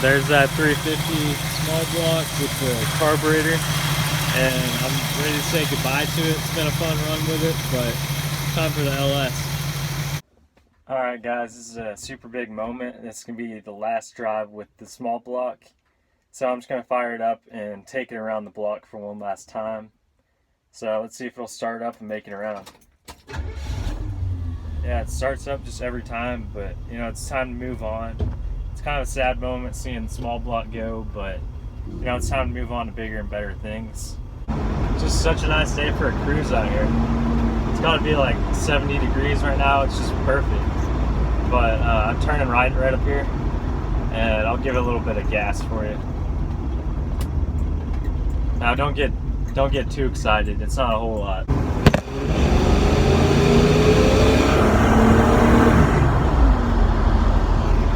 There's that 350 small block with the carburetor, and I'm ready to say goodbye to it. It's been a fun run with it, but time for the LS. Alright guys, this is a super big moment. This is going to be the last drive with the small block. So I'm just going to fire it up and take it around the block for one last time. So let's see if it'll start up and make it around. Yeah, it starts up just every time, but you know, it's time to move on. It's kind of a sad moment seeing the small block go, but you know, it's time to move on to bigger and better things. Just such a nice day for a cruise out here. It's got to be like 70 degrees right now. It's just perfect. But I'm turning right up here, and I'll give it a little bit of gas for you. Now don't get too excited. It's not a whole lot.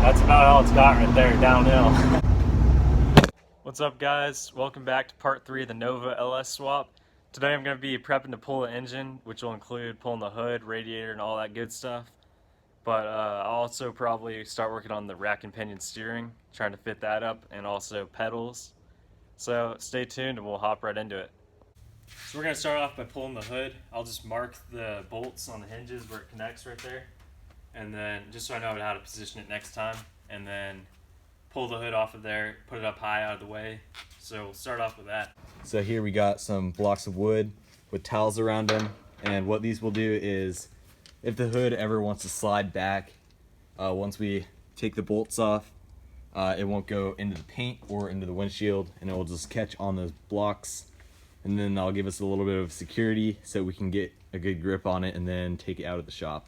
That's about all it's got right there, downhill. What's up guys? Welcome back to part 3 of the Nova LS swap. Today I'm going to be prepping to pull the engine, which will include pulling the hood, radiator, and all that good stuff. But I'll also probably start working on the rack and pinion steering, trying to fit that up, and also pedals. So stay tuned and we'll hop right into it. So we're going to start off by pulling the hood. I'll just mark the bolts on the hinges where it connects right there. And then, just so I know how to position it next time. And then pull the hood off of there, put it up high out of the way. So we'll start off with that. So here we got some blocks of wood with towels around them. And what these will do is, if the hood ever wants to slide back, once we take the bolts off, it won't go into the paint or into the windshield, and it will just catch on those blocks. And then that'll give us a little bit of security so we can get a good grip on it and then take it out of the shop.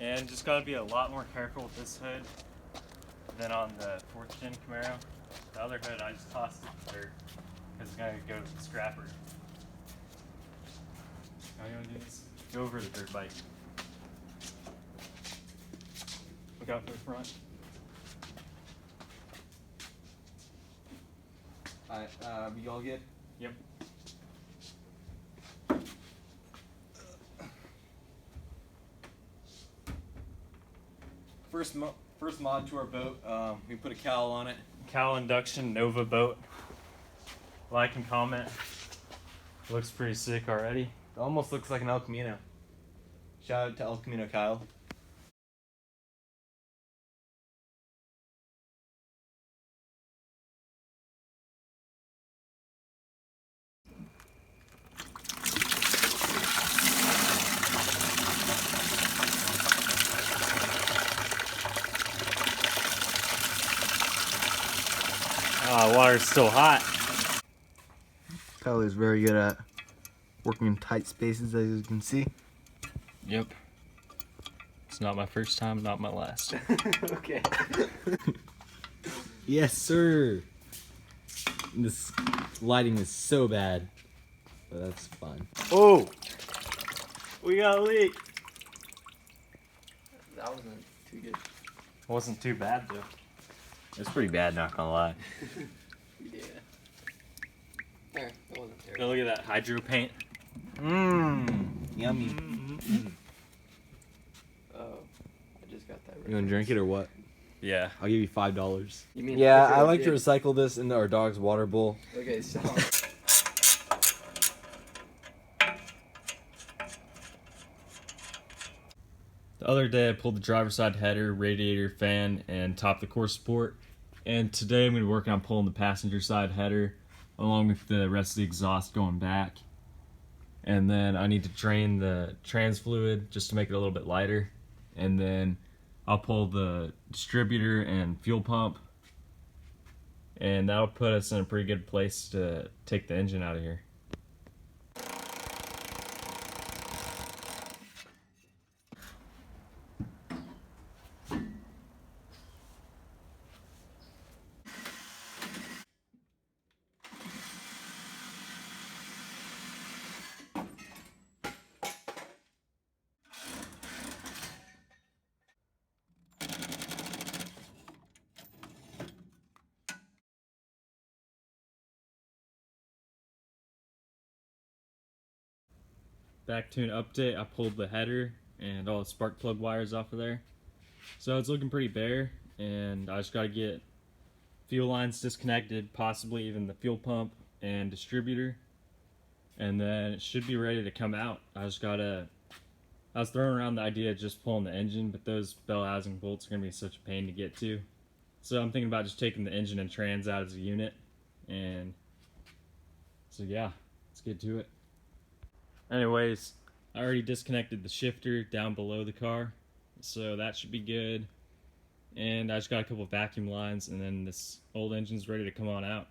And just gotta be a lot more careful with this hood than on the 4th gen Camaro. The other hood I just tossed it in dirt because it's gonna go to the scrapper. How you wanna do this? Go over the dirt bike. Look out for the front. Alright, we all good? Yep. First mod to our boat, we put a cowl on it. Cowl induction Nova boat. Like and comment. Looks pretty sick already. It almost looks like an El Camino. Shout out to El Camino Kyle. Water's still hot. Kyle is very good at working in tight spaces, as you can see. Yep. It's not my first time, not my last. Okay. Yes, sir. This lighting is so bad, but that's fun. Oh! We got a leak. That wasn't too good. Wasn't too bad though. It's pretty bad, not gonna lie. Yeah. There, that wasn't Now terrible. look at that hydro paint. Yummy. Oh, I just got that. You wanna drink it or what? Yeah. I'll give you $5. You mean Yeah, if I it like to did- recycle this into our dog's water bowl. Okay, so The other day I pulled the driver's side header, radiator, fan, and top of the core support. And today I'm going to be working on pulling the passenger side header along with the rest of the exhaust going back. And then I need to drain the trans fluid just to make it a little bit lighter. And then I'll pull the distributor and fuel pump. And that'll put us in a pretty good place to take the engine out of here. Back to an update, I pulled the header and all the spark plug wires off of there. So it's looking pretty bare, and I just got to get fuel lines disconnected, possibly even the fuel pump and distributor, and then it should be ready to come out. I was throwing around the idea of just pulling the engine, but those bell housing bolts are going to be such a pain to get to. So I'm thinking about just taking the engine and trans out as a unit, and so yeah, let's get to it. Anyways, I already disconnected the shifter down below the car, so that should be good. And I just got a couple of vacuum lines, and then this old engine's ready to come on out.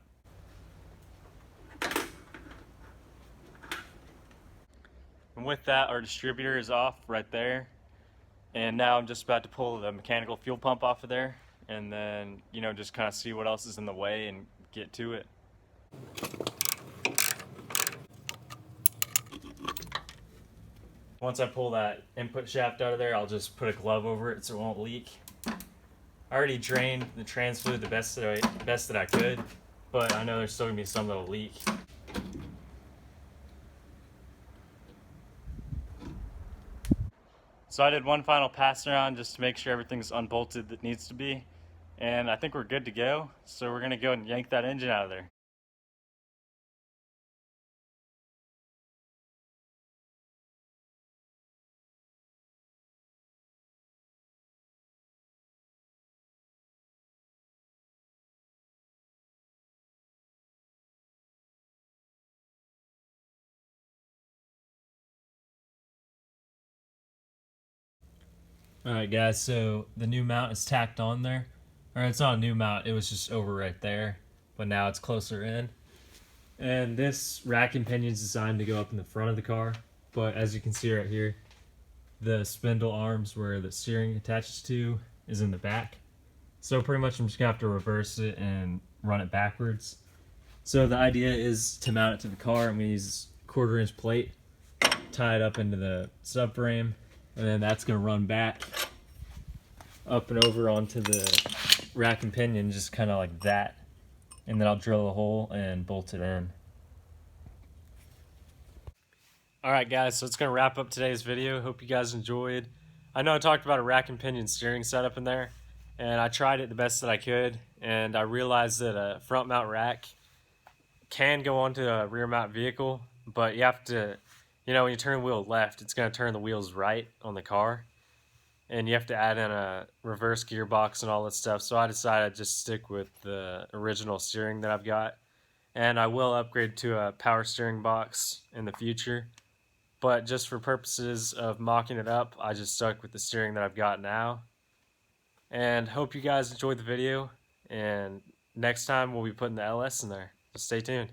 And with that, our distributor is off right there. And now I'm just about to pull the mechanical fuel pump off of there, and then, you know, just kind of see what else is in the way and get to it. Once I pull that input shaft out of there, I'll just put a glove over it so it won't leak. I already drained the trans fluid the best that I could, but I know there's still gonna be some that'll leak. So I did one final pass around just to make sure everything's unbolted that needs to be, and I think we're good to go. So we're gonna go and yank that engine out of there. Alright guys, so the new mount is tacked on there. Or it's not a new mount, it was just over right there, but now it's closer in. And this rack and pinion is designed to go up in the front of the car, but as you can see right here, the spindle arms where the steering attaches to is in the back. So pretty much I'm just gonna have to reverse it and run it backwards. So the idea is to mount it to the car. I'm gonna use a 1/4 inch plate, tie it up into the subframe, and then that's gonna run back up and over onto the rack and pinion, just kind of like that. And then I'll drill a hole and bolt it in. Alright guys, so it's going to wrap up today's video. Hope you guys enjoyed. I know I talked about a rack and pinion steering setup in there, and I tried it the best that I could, and I realized that a front mount rack can go onto a rear mount vehicle, but you have to, you know, when you turn the wheel left, it's going to turn the wheels right on the car, and you have to add in a reverse gearbox and all that stuff. So I decided to just stick with the original steering that I've got, and I will upgrade to a power steering box in the future, but just for purposes of mocking it up, I just stuck with the steering that I've got now. And hope you guys enjoyed the video, and next time we'll be putting the LS in there, so stay tuned.